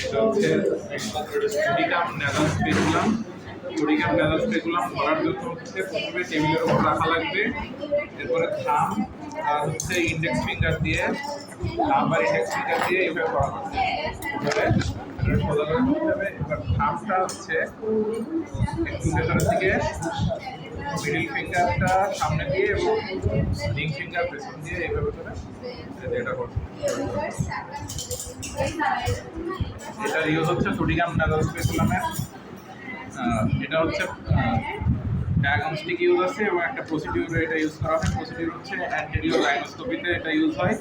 এটা হচ্ছে স্টুডিকাম nasal speculum. স্টুডিকাম nasal speculum ধরার জন্য হচ্ছে প্রথমে টেবিলের উপর রাখা লাগবে, এরপরে থাম আর হচ্ছে ইন্ডেক্স ফিঙ্গার দিয়ে, থাম আর ইন্ডেক্স ফিঙ্গার দিয়ে এভাবে করা হবে। এবারে সোজা করে করতে হবে। এবার থামটা হচ্ছে একটু ভেতরের দিকে, মিডল ফিঙ্গারটা সামনে দিয়ে এবং রিং ফিঙ্গার পেছন দিয়ে এইভাবে করে এটা করতে। এটার ইউজ হচ্ছে সোডিয়াম নাসাল স্পেকুলামের। এটা হচ্ছে ডায়াগনস্টিক ইউজ আছে এবং একটা প্রসিডিউরে এটা ইউজ করা হয়। প্রসিডিউর হচ্ছে অ্যান্টেরিয়র লাইনোস্কোপিতে এটা ইউজ হয়,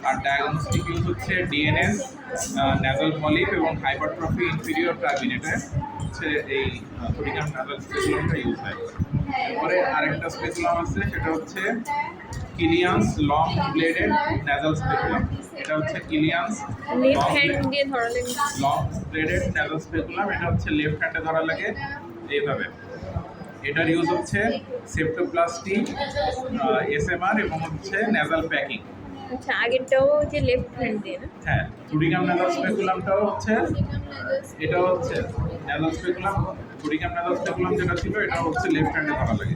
আর ডায়াগনস্টিক ইউজ হচ্ছে ডিএনএস, নাসাল পলিপ এবং হাইপারট্রফি ইনফিরিয়র ট্রাবিনেটে হচ্ছে এই সোডিয়াম নাসাল স্পেকুলামটা ইউজ হয়। এরপরে আরেকটা স্পেকুলাম আছে, সেটা হচ্ছে কিলিয়ান্স লং ব্লেডেড নাসাল স্পেকুলাম। এটা হচ্ছে কিলিয়ান্স লেফট হ্যান্ড দিয়ে ধরা লাগে, লং ব্লেডেড নাসাল স্পেকুলাম। এটা হচ্ছে লেফট হ্যান্ডে ধরা লাগে এইভাবে। এটার ইউজ হচ্ছে সেপ্টোপ্লাস্টি, এসএমআর এবং হচ্ছে নাসাল প্যাকিং। আচ্ছা আগেরটাও যে লেফট হ্যান্ড দিয়ে না? হ্যাঁ, সোডিয়াম নাসাল স্পেকুলামটাও হচ্ছে, এটাও হচ্ছে nasal speculum. Sodium nasal speculum যেটা ছিল এটা হচ্ছে লেফট হ্যান্ডে ধরা লাগে।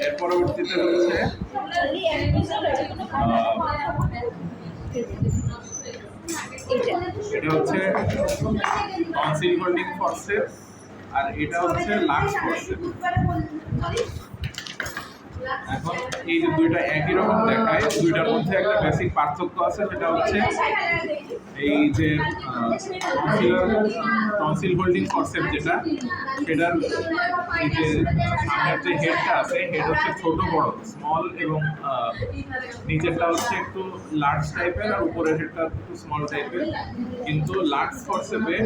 এর পরবর্তীতে হচ্ছে এটা হচ্ছে টনসিল হোল্ডিং ফরসেপস, আর এটা হচ্ছে লাক্স ফরসেপস। এখন এই যে দুইটা একই রকম দেখায়, দুইটার মধ্যে একটা বেসিক পার্থক্য আছে, সেটা হচ্ছে এই যে টনসিল হোল্ডিং ফরসেপস যেটা, সেটার এই যে সামনের যে হেডটা আছে, হেড হচ্ছে ছোট বড় স্মল, এবং নিচেরটা হচ্ছে একটু লার্জ টাইপের আর উপরের হেডটা একটু স্মল টাইপের। কিন্তু লাক্স ফরসেপে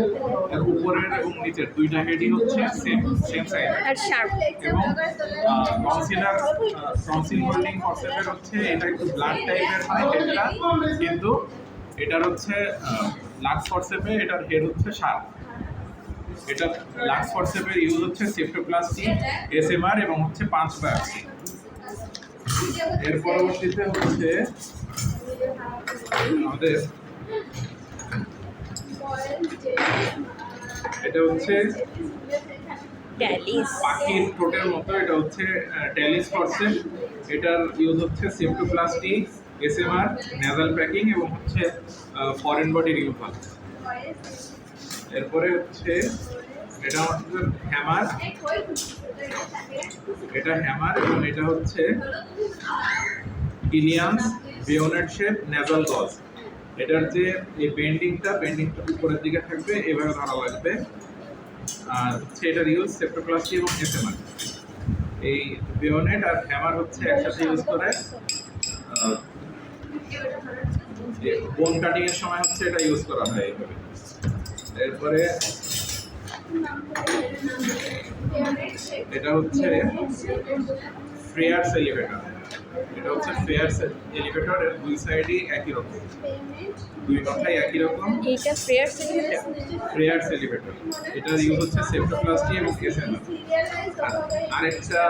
এর উপরের এবং নিচের দুইটা হেডই হচ্ছে সেম সাইজ আর শার্প। এবং টনসিল হোল্ডিং ফরসেপের হচ্ছে এটা একটু ব্লাড টাইপের হয় হেডটা, কিন্তু এটার হচ্ছে লাক্স ফরসেপে এটার হেড হচ্ছে শার্প। এটা লাক্স ফরসেপের ইউজ হচ্ছে সেপ্টোপ্লাস্টি, এসএমআর এবং হচ্ছে পাঁচ বায়োপসি। এর পরবর্তীতে হচ্ছে আমাদের এটা হচ্ছে ট্যালিস, পাখির ঠোঁটের মতো, এটা হচ্ছে ট্যালিস ফরসেপ। এটার ইউজ হচ্ছে সেপ্টোপ্লাস্টি, এসএমআর, নাসাল প্যাকিং এবং হচ্ছে ফরেন বডি রিমুভাল। এরপরে হচ্ছে এটা হচ্ছে হ্যামার, এটা হ্যামার এবং এটা হচ্ছে কিলিয়ান্স বেয়োনেট শেপ নাসাল গজ। এটার যে এই বেন্ডিংটা উপরের দিকে থাকবে, এভাবে ধরা লাগবে। আর হচ্ছে এটার ইউজ সেপ্টোপ্লাস্টি এবং এসএমআর। এই বেয়োনেট আর হ্যামার হচ্ছে একসাথে ইউজ করে বোন কাটিং এর সময় হচ্ছে এটা ইউজ করা হয় এইভাবে। এরপরে এটা হচ্ছে ফ্রেয়ার্স এলিভেটর। এটা হচ্ছে ফ্রেয়ার্স এলিভেটর, এর দুই সাইডই একই রকম, দুই মাথায় একই রকম। এইটা ফ্রেয়ার সিলিন্ডার। ফ্রেয়ার্স এলিভেটর, এটার ইউজ হচ্ছে সেপ্টোপ্লাস্টি এবং এসএমআর। আরেকটা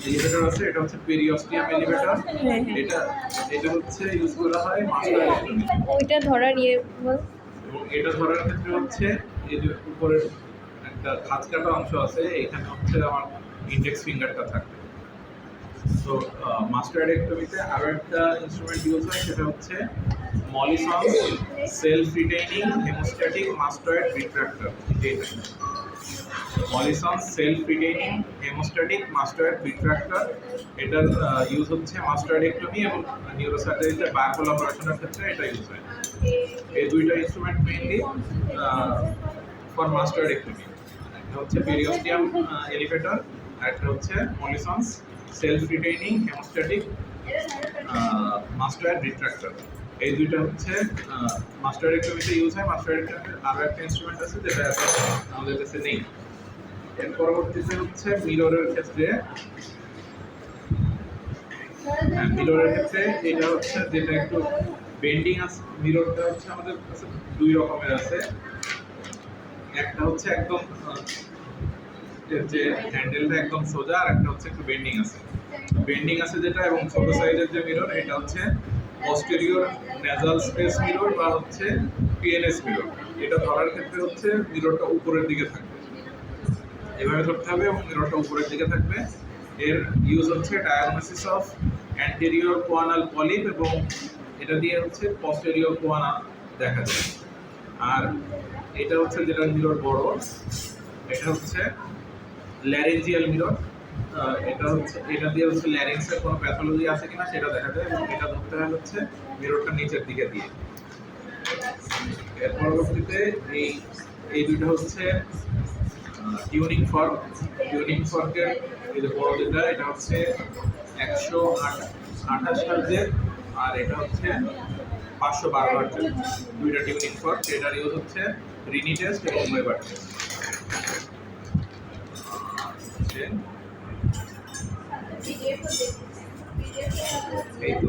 এলিভেটর আছে, এটা হচ্ছে পেরিওস্টিয়াম এলিভেটর। এটা হচ্ছে ইউজ করা হয় মাস্টার ইলেকট্রনিক। ওইটা ধরার ইয়ে বল। এবং এটা ধরার ক্ষেত্রে হচ্ছে এই যে উপরের একটা খাঁজ কাটা অংশ আছে, এখানে হচ্ছে আমার ইন্ডেক্স ফিঙ্গারটা থাকবে। তো মাস্টারেক্টমিতে আরও একটা ইনস্ট্রুমেন্ট ইউজ হয়, সেটা হচ্ছে Mollison self retaining haemostatic mastoid retractor. Mollison self retaining haemostatic mastoid retractor, এটার ইউজ হচ্ছে মাস্টারেক্টমি এবং নিউরোসার্জারিতে বায়োপোল অপারেশনের ক্ষেত্রে এটা ইউজ হয়। এই দুইটা ইনস্ট্রুমেন্ট মেইনলি ফর মাস্টারেক্টমি। একটা হচ্ছে পেরিওস্টিয়াম এলিভেটর, আর একটা হচ্ছে Mollison's self retaining haemostatic mastoid retractor. এই দুইটা হচ্ছে মাস্টারেক্টমিতে ইউজ হয়। মাস্টারেক্টমিতে আরও একটা ইনস্ট্রুমেন্ট আছে যেটা আমাদের কাছে নেই। এর পরবর্তীতে হচ্ছে মিররের ক্ষেত্রে, মিররের ক্ষেত্রে এটা হচ্ছে যেটা একটু বেন্ডিং আছে। মিররটা হচ্ছে আমাদের কাছে দুই রকমের আছে, একটা হচ্ছে একদম যে হ্যান্ডেলটা একদম সোজা, আর একটা হচ্ছে একটু বেন্ডিং আছে। বেন্ডিং আছে যেটা এবং ছোট সাইজের যে মিরর, এটা হচ্ছে পস্টেরিয়র নেজাল স্পেস মিরর বা হচ্ছে পিএনএস মিরর। এটা ধরার ক্ষেত্রে হচ্ছে মিররটা উপরের দিকে থাকবে, এভাবে ধরতে হবে এবং মিররটা উপরের দিকে থাকবে। এর ইউজ হচ্ছে ডায়াগনোসিস অফ অ্যান্টেরিয়র কোয়ানাল পলিপ, এবং এটা দিয়ে হচ্ছে পস্টেরিয়র কোয়ানা দেখা যায়। আর এটা হচ্ছে যেটা মিরর বড়, এটা হচ্ছে ল্যারেঞ্জিয়াল মিরর। এটা দিয়ে হচ্ছে ল্যারিংসের কোনো প্যাথোলজি আছে কিনা সেটা দেখা যায়, এবং এটা ধরতে হয় হচ্ছে মিররটা নিচের দিকে দিয়ে। এর পরবর্তীতে এই দুটো হচ্ছে টিউনিং ফর্ক। টিউনিং ফর্কের এই যে বড় যেটা, এটা হচ্ছে 128 হার্জের, আর এটা হচ্ছে 512 হার্জের। দুইটা টিউনিং ফর্ক, এটার ইউজ হচ্ছে রিনি টেস্ট এবং ওয়েবার টেস্ট। এই তো